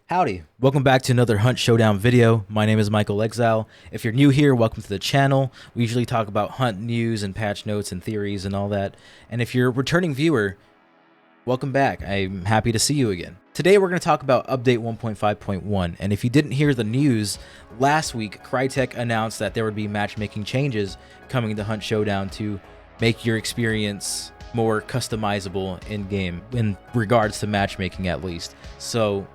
Howdy, welcome back to another Hunt Showdown video. My name is Michael Exile. If you're new here, welcome to the channel. We usually talk about Hunt news and patch notes and theories and all that. And if you're a returning viewer, welcome back. I'm happy to see you again. Today we're going to talk about update 1.5.1. And if you didn't hear the news, last week Crytek announced that there would be matchmaking changes coming to Hunt Showdown to make your experience more customizable in-game, in regards to matchmaking at least. So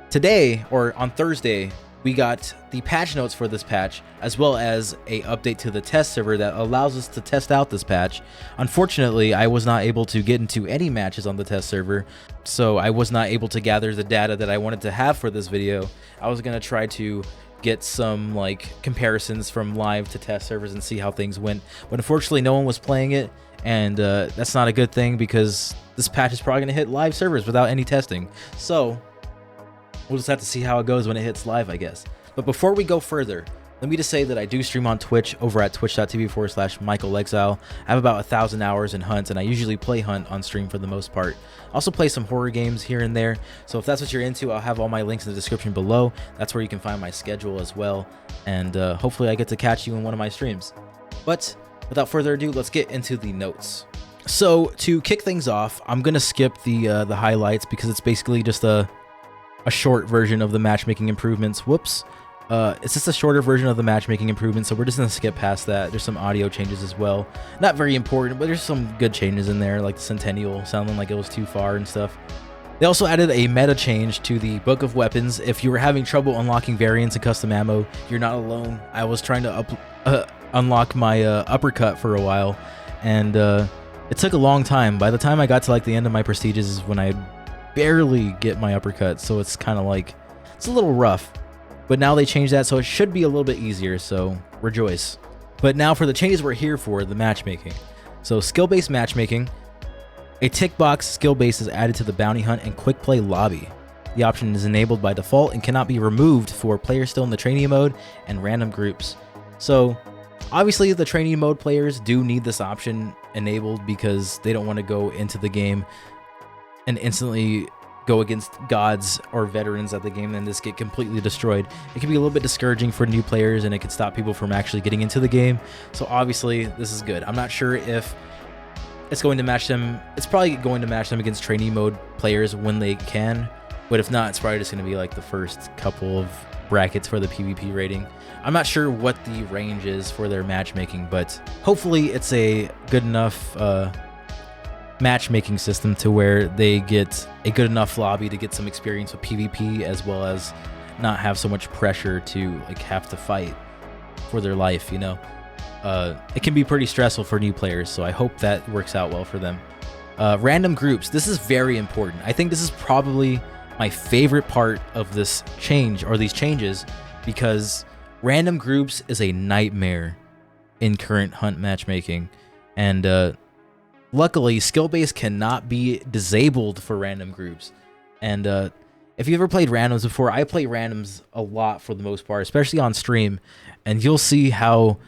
today, or on Thursday, we got the patch notes for this patch, as well as a update to the test server that allows us to test out this patch. Unfortunately, I was not able to get into any matches on the test server, so I was not able to gather the data that I wanted to have for this video. I was going to try to get some comparisons from live to test servers and see how things went, but unfortunately no one was playing it, and that's not a good thing because this patch is probably going to hit live servers without any testing. So we'll just have to see how it goes when it hits live, I guess. But before we go further, let me just say that I do stream on Twitch over at twitch.tv/MichaelExile. I have about 1,000 hours in Hunt, and I usually play Hunt on stream for the most part. I also play some horror games here and there, so if that's what you're into, I'll have all my links in the description below. That's where you can find my schedule as well, and hopefully I get to catch you in one of my streams. But without further ado, let's get into the notes. So to kick things off, I'm going to skip the highlights because it's basically just a short version of the matchmaking improvements. Whoops. It's just a shorter version of the matchmaking improvements, so we're just going to skip past that. There's some audio changes as well. Not very important, but there's some good changes in there, like the Centennial sounding like it was too far and stuff. They also added a meta change to the Book of Weapons. If you were having trouble unlocking variants and custom ammo, you're not alone. I was trying to unlock my uppercut for a while, and it took a long time. By the time I got to the end of my prestiges is when I barely get my uppercut, so it's kind of it's a little rough. But now they changed that, so it should be a little bit easier, so rejoice. But now for the changes we're here for, the matchmaking. So skill-based matchmaking. A tick box skill base is added to the bounty hunt and quick play lobby. The option is enabled by default and cannot be removed for players still in the trainee mode and random groups. So obviously the trainee mode players do need this option enabled because they don't want to go into the game and instantly go against gods or veterans at the game and just get completely destroyed. It can be a little bit discouraging for new players, and it can stop people from actually getting into the game. So obviously this is good. I'm not sure if it's going to match them. It's probably going to match them against trainee mode players when they can, but if not, it's probably just going to be the first couple of brackets for the PvP rating. I'm not sure what the range is for their matchmaking, but hopefully it's a good enough matchmaking system to where they get a good enough lobby to get some experience with PvP, as well as not have so much pressure to have to fight for their life, it can be pretty stressful for new players, so I hope that works out well for them. Random groups, this is very important. I think this is probably my favorite part of this change, or these changes, because random groups is a nightmare in current Hunt matchmaking, and luckily, skill base cannot be disabled for random groups. And if you ever played randoms before, I play randoms a lot for the most part, especially on stream, and you'll see how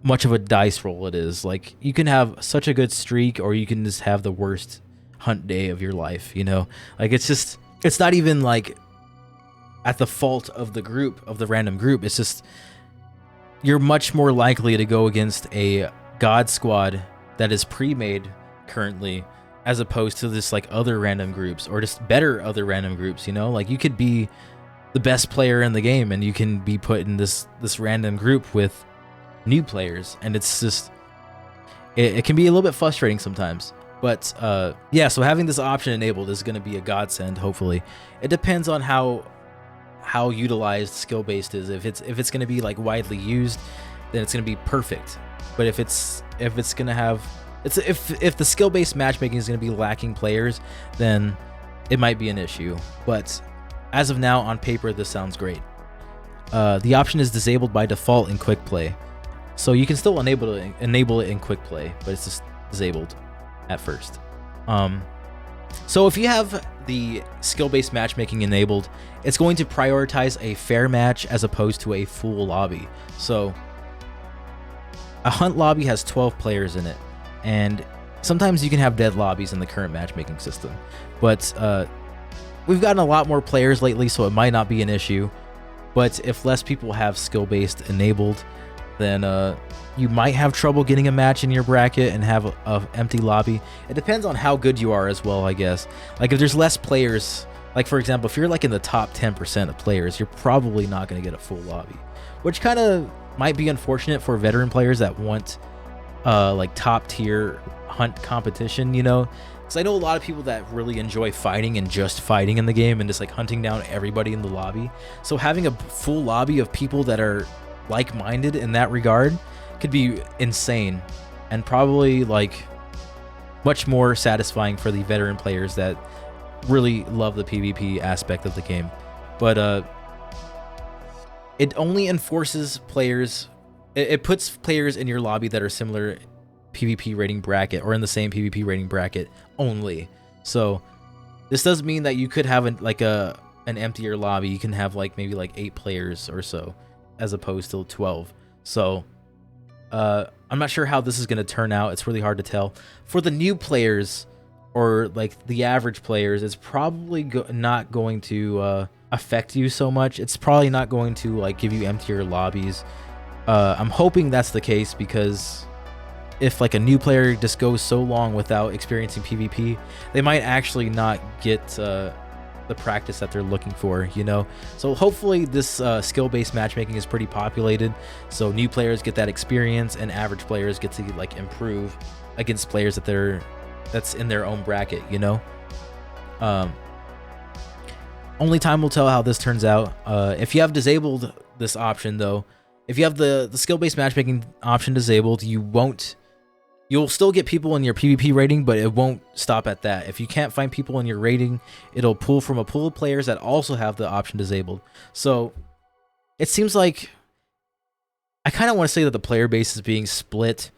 much of a dice roll it is. You can have such a good streak, or you can just have the worst Hunt day of your life, it's not even at the fault of the group, of the random group. It's just you're much more likely to go against a god squad that is pre-made currently, as opposed to this other random groups, or just better other random groups. You could be the best player in the game and you can be put in this random group with new players, and it's just it can be a little bit frustrating sometimes. But yeah, so having this option enabled is going to be a godsend. Hopefully it depends on how utilized skill based is. If it's going to be widely used, then it's going to be perfect. But if it's going to have if the skill-based matchmaking is going to be lacking players, then it might be an issue. But as of now, on paper, this sounds great. The option is disabled by default in quick play, so you can still enable it in quick play, but it's just disabled at first. So if you have the skill-based matchmaking enabled, it's going to prioritize a fair match as opposed to a full lobby. So a Hunt lobby has 12 players in it, and sometimes you can have dead lobbies in the current matchmaking system, but we've gotten a lot more players lately, so it might not be an issue. But if less people have skill-based enabled, then you might have trouble getting a match in your bracket and have a empty lobby. It depends on how good you are as well, I guess. Like if there's less players, like for example, if you're like in the top 10% of players, you're probably not going to get a full lobby, which kind of might be unfortunate for veteran players that want like top tier hunt competition, you know? Because I know a lot of people that really enjoy fighting and just fighting in the game and just like hunting down everybody in the lobby. So having a full lobby of people that are like-minded in that regard could be insane and probably like much more satisfying for the veteran players that really love the PvP aspect of the game. But it only enforces players, it puts players in your lobby that are similar PvP rating bracket or in the same PvP rating bracket only. So this does mean that you could have an emptier lobby. You can have like maybe like 8 players or so as opposed to 12. So I'm not sure how this is going to turn out. It's really hard to tell. For the new players or like the average players, it's probably not going to affect you so much. It's probably not going to like give you emptier lobbies. I'm hoping that's the case, because if like a new player just goes so long without experiencing PvP, they might actually not get the practice that they're looking for, you know? So hopefully this skill-based matchmaking is pretty populated, so new players get that experience and average players get to like improve against players that's in their own bracket, you know? Only time will tell how this turns out. If you have disabled this option though, if you have the skill-based matchmaking option disabled, you'll still get people in your PvP rating, but it won't stop at that. If you can't find people in your rating, it'll pull from a pool of players that also have the option disabled. So it seems like I kind of want to say that the player base is being split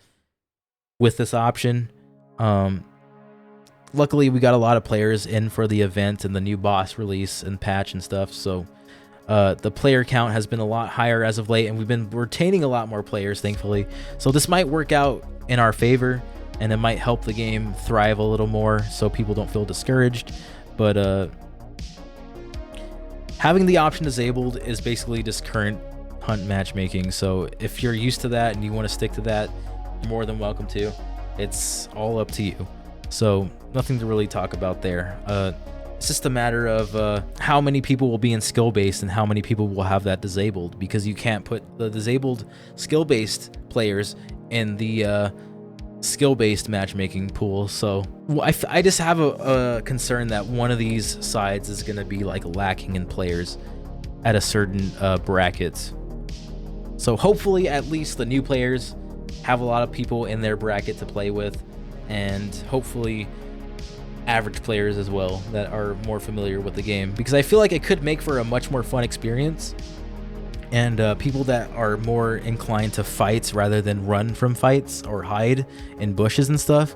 with this option. Luckily, we got a lot of players in for the event and the new boss release and patch and stuff. So the player count has been a lot higher as of late, and we've been retaining a lot more players, thankfully. So this might work out in our favor, and it might help the game thrive a little more so people don't feel discouraged. But having the option disabled is basically just current hunt matchmaking. So if you're used to that and you want to stick to that, you're more than welcome to. It's all up to you. So nothing to really talk about there. It's just a matter of how many people will be in skill-based and how many people will have that disabled, because you can't put the disabled skill-based players in the skill-based matchmaking pool. So I just have a concern that one of these sides is going to be like lacking in players at a certain bracket. So hopefully at least the new players have a lot of people in their bracket to play with, and hopefully average players as well that are more familiar with the game, because I feel like it could make for a much more fun experience. And people that are more inclined to fights rather than run from fights or hide in bushes and stuff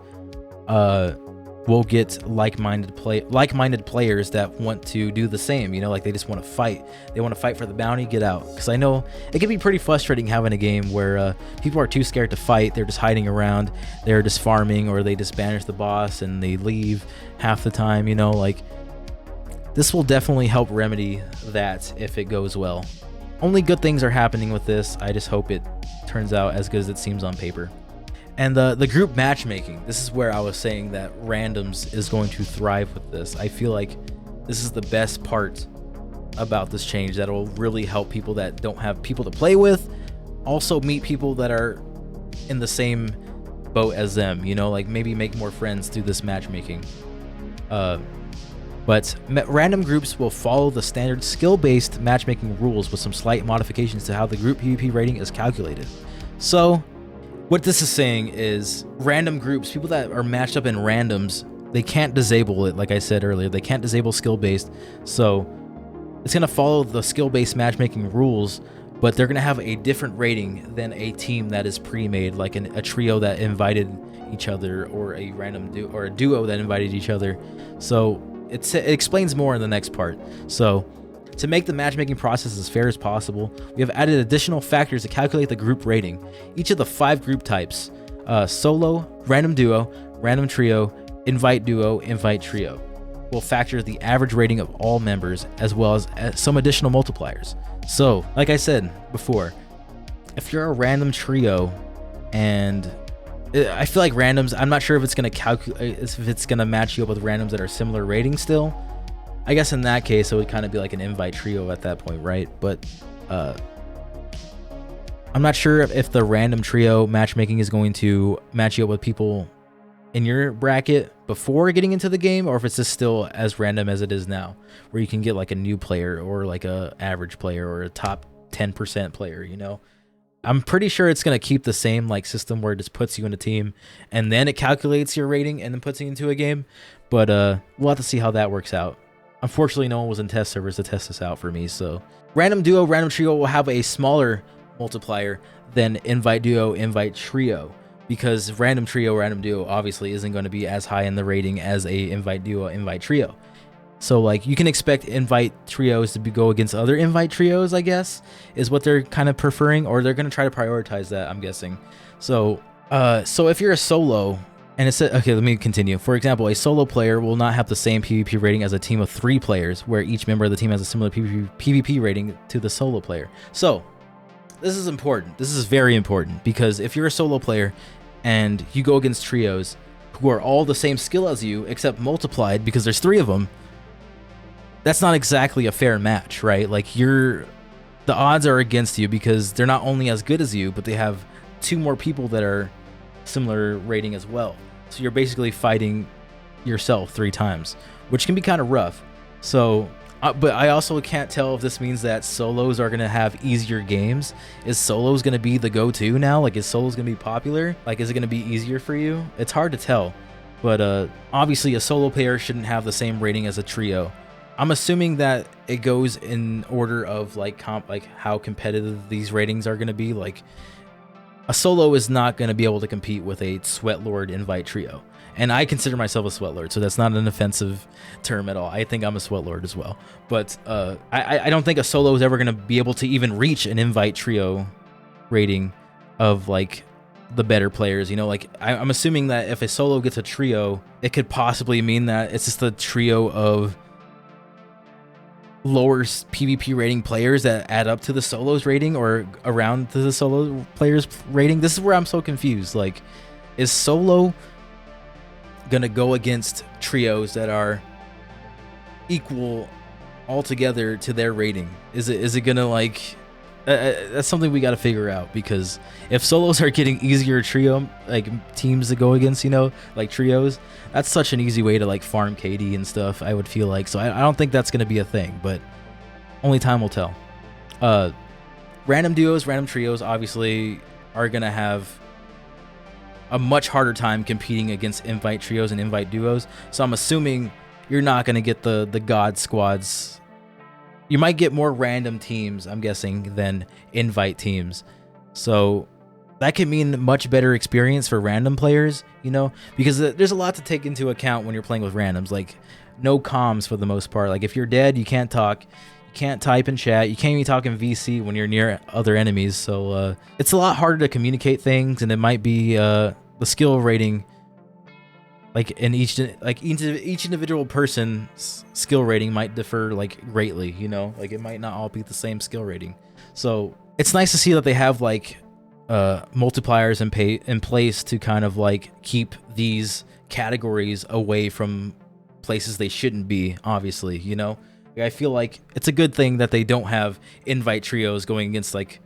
will get like-minded players that want to do the same, you know, like they just want to fight. They want to fight for the bounty, get out. Because I know it can be pretty frustrating having a game where people are too scared to fight. They're just hiding around, they're just farming, or they just banish the boss and they leave half the time, you know. Like, this will definitely help remedy that if it goes well. Only good things are happening with this. I just hope it turns out as good as it seems on paper. And the group matchmaking, this is where I was saying that randoms is going to thrive with this. I feel like this is the best part about this change, that will really help people that don't have people to play with also meet people that are in the same boat as them, you know, like maybe make more friends through this matchmaking. But random groups will follow the standard skill-based matchmaking rules with some slight modifications to how the group PvP rating is calculated. So what this is saying is random groups, people that are matched up in randoms, they can't disable it. Like I said earlier, they can't disable skill-based. So it's going to follow the skill-based matchmaking rules, but they're going to have a different rating than a team that is pre-made, like a trio that invited each other, or a random or a duo that invited each other. So it explains more in the next part. So to make the matchmaking process as fair as possible, we have added additional factors to calculate the group rating. Each of the 5 group types, solo, random duo, random trio, invite duo, invite trio. will factor the average rating of all members as well as some additional multipliers. So, like I said before, if you're a random trio, and I feel like randoms, I'm not sure if it's going to calculate, if it's going to match you up with randoms that are similar ratings still. I guess in that case, it would kind of be like an invite trio at that point, right? But I'm not sure if the random trio matchmaking is going to match you up with people in your bracket before getting into the game, or if it's just still as random as it is now, where you can get like a new player or like a average player or a top 10% player, you know. I'm pretty sure it's going to keep the same like system where it just puts you in a team and then it calculates your rating and then puts you into a game. But we'll have to see how that works out. Unfortunately, no one was in test servers to test this out for me. So random duo, random trio will have a smaller multiplier than invite duo, invite trio, because random trio, random duo obviously isn't going to be as high in the rating as a invite duo, invite trio. So like you can expect invite trios to go against other invite trios, I guess, is what they're kind of preferring, or they're going to try to prioritize that, I'm guessing. So if you're a solo, and it said, okay, let me continue. For example, a solo player will not have the same PvP rating as a team of 3 players, where each member of the team has a similar PvP rating to the solo player. So this is important. This is very important, because if you're a solo player and you go against trios who are all the same skill as you, except multiplied because there's 3 of them, that's not exactly a fair match, right? Like the odds are against you because they're not only as good as you, but they have 2 more people that are similar rating as well. So you're basically fighting yourself 3 times, which can be kind of rough. So but I also can't tell if this means that solos are going to have easier games. Is solos going to be the go-to now? Like, is solos going to be popular? Like, is it going to be easier for you? It's hard to tell. But obviously, a solo player shouldn't have the same rating as a trio. I'm assuming that it goes in order of like how competitive these ratings are going to be. Like, a solo is not going to be able to compete with a Sweatlord invite trio. And I consider myself a Sweatlord, so that's not an offensive term at all. I think I'm a Sweatlord as well. But I don't think a solo is ever going to be able to even reach an invite trio rating of like the better players. You know, like I'm assuming that if a solo gets a trio, it could possibly mean that it's just a trio of lower PvP rating players that add up to the solos rating or around to the solo players rating. This is where I'm so confused. Like, is solo gonna go against trios that are equal altogether to their rating? Is it gonna like that's something we got to figure out, because if solos are getting easier trio like teams to go against, you know, like trios, that's such an easy way to like farm KD and stuff, I would feel like. So I don't think that's gonna be a thing, but only time will tell. Random duos, random trios obviously are gonna have a much harder time competing against invite trios and invite duos. So I'm assuming you're not going to get the god squads. You might get more random teams, I'm guessing, than invite teams. So that could mean much better experience for random players, you know, because there's a lot to take into account when you're playing with randoms. Like, no comms for the most part. Like, if you're dead, you can't talk. You can't type in chat. You can't even talk in VC when you're near other enemies. So it's a lot harder to communicate things, and it might be the skill rating, like in each individual person's skill rating might differ like greatly, you know, like it might not all be the same skill rating. So it's nice to see that they have like multipliers in place to kind of like keep these categories away from places they shouldn't be, obviously, you know. I feel like it's a good thing that they don't have invite trios going against like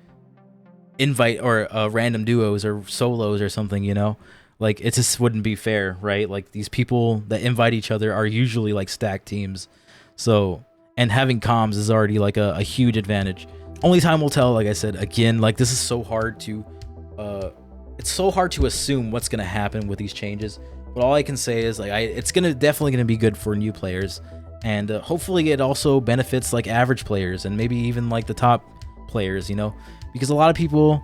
invite or random duos or solos or something, you know. Like, it just wouldn't be fair, right? Like, these people that invite each other are usually like stacked teams. So, and having comms is already like a huge advantage. Only time will tell. Like I said, again, like, this is so hard to it's so hard to assume what's gonna happen with these changes. But all I can say is like it's definitely gonna be good for new players, and hopefully it also benefits like average players and maybe even like the top players, you know, because a lot of people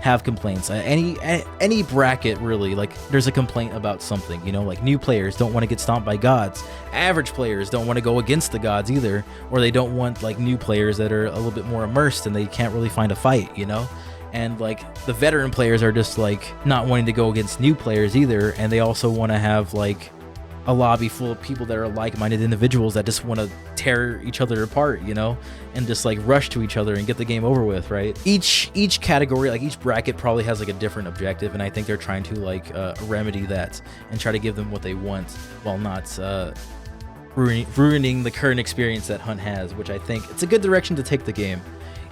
have complaints. Any bracket really, like, there's a complaint about something, you know, like new players don't want to get stomped by gods, average players don't want to go against the gods either, or they don't want like new players that are a little bit more immersed and they can't really find a fight, you know. And like the veteran players are just like not wanting to go against new players either, and they also want to have like a lobby full of people that are like-minded individuals that just want to tear each other apart, you know, and just like rush to each other and get the game over with, right? Each category, like each bracket probably has like a different objective, and I think they're trying to like remedy that and try to give them what they want while not ruining the current experience that Hunt has, which I think it's a good direction to take the game.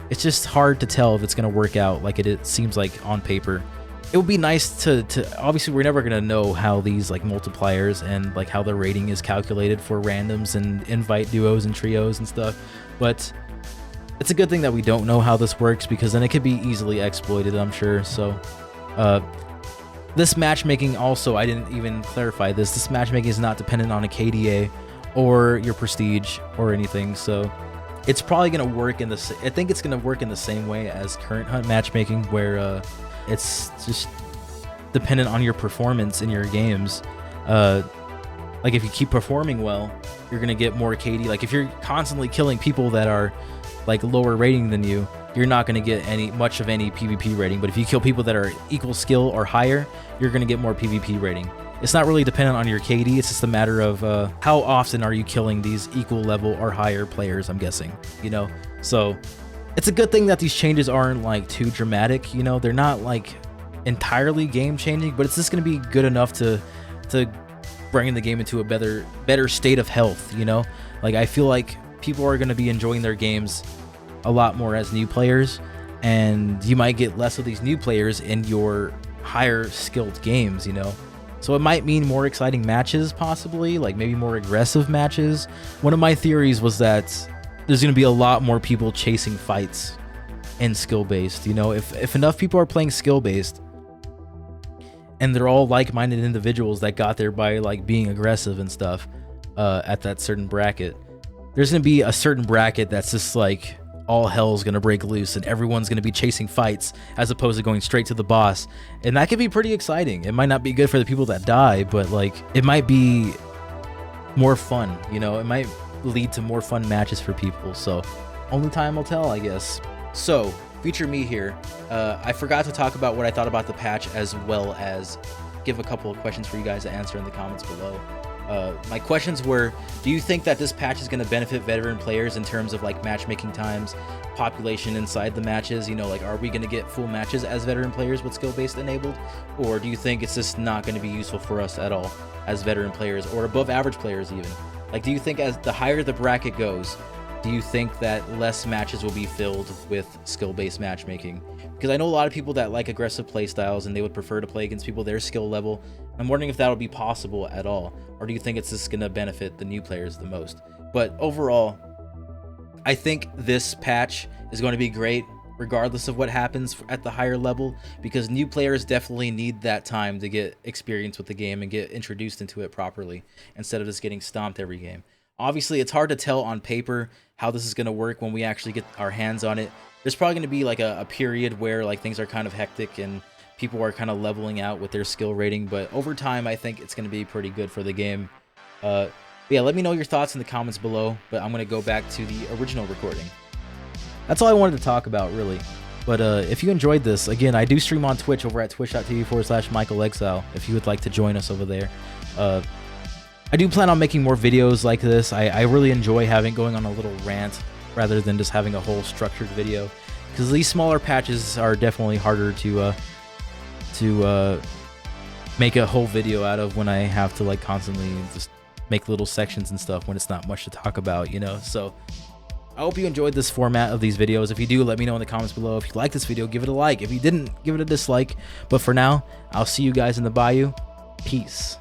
It's just hard to tell if it's going to work out like it seems like on paper. It would be nice to obviously we're never gonna know how these like multipliers and like how the rating is calculated for randoms and invite duos and trios and stuff, but it's a good thing that we don't know how this works, because then it could be easily exploited, I'm sure. So this matchmaking also, I didn't even clarify this matchmaking is not dependent on a KDA or your prestige or anything, so it's probably gonna work in the I think it's gonna work in the same way as current Hunt matchmaking, where it's just dependent on your performance in your games. Like if you keep performing well, you're gonna get more KD. Like if you're constantly killing people that are like lower rating than you, you're not gonna get much of any PvP rating. But if you kill people that are equal skill or higher, you're gonna get more PvP rating. It's not really dependent on your KD. It's just a matter of how often are you killing these equal level or higher players, I'm guessing, you know? So it's a good thing that these changes aren't like too dramatic, you know. They're not like entirely game changing, but it's just going to be good enough to bring the game into a better state of health, you know. Like I feel like people are going to be enjoying their games a lot more as new players, and you might get less of these new players in your higher skilled games, you know. So it might mean more exciting matches, possibly, like maybe more aggressive matches. One of my theories was that there's going to be a lot more people chasing fights in skill-based. You know, if enough people are playing skill-based and they're all like-minded individuals that got there by like being aggressive and stuff at that certain bracket, there's going to be a certain bracket that's just like all hell's going to break loose and everyone's going to be chasing fights as opposed to going straight to the boss. And that could be pretty exciting. It might not be good for the people that die, but like it might be more fun, you know. It might lead to more fun matches for people, so only time will tell, I guess. So feature me here. I forgot to talk about what I thought about the patch, as well as give a couple of questions for you guys to answer in the comments below. My questions were, do you think that this patch is going to benefit veteran players in terms of like matchmaking times, population inside the matches? You know, like, are we going to get full matches as veteran players with skill-based enabled? Or do you think it's just not going to be useful for us at all as veteran players, or above average players even? Like, do you think as the higher the bracket goes, do you think that less matches will be filled with skill-based matchmaking? Because I know a lot of people that like aggressive playstyles and they would prefer to play against people their skill level. I'm wondering if that'll be possible at all, or do you think it's just going to benefit the new players the most? But overall, I think this patch is going to be great regardless of what happens at the higher level, because new players definitely need that time to get experience with the game and get introduced into it properly, instead of just getting stomped every game. Obviously, it's hard to tell on paper how this is going to work when we actually get our hands on it. There's probably going to be like a period where like things are kind of hectic and people are kind of leveling out with their skill rating, but over time I think it's going to be pretty good for the game. Yeah, let me know your thoughts in the comments below, but I'm going to go back to the original recording. That's all I wanted to talk about, really. But if you enjoyed this, again, I do stream on Twitch over at twitch.tv/MichaelExile if you would like to join us over there. I do plan on making more videos like this. I really enjoy going on a little rant rather than just having a whole structured video, because these smaller patches are definitely harder to make a whole video out of when I have to like constantly just make little sections and stuff when it's not much to talk about, you know. So I hope you enjoyed this format of these videos. If you do, let me know in the comments below. If you like this video, give it a like. If you didn't, give it a dislike. But for now, I'll see you guys in the bayou. Peace.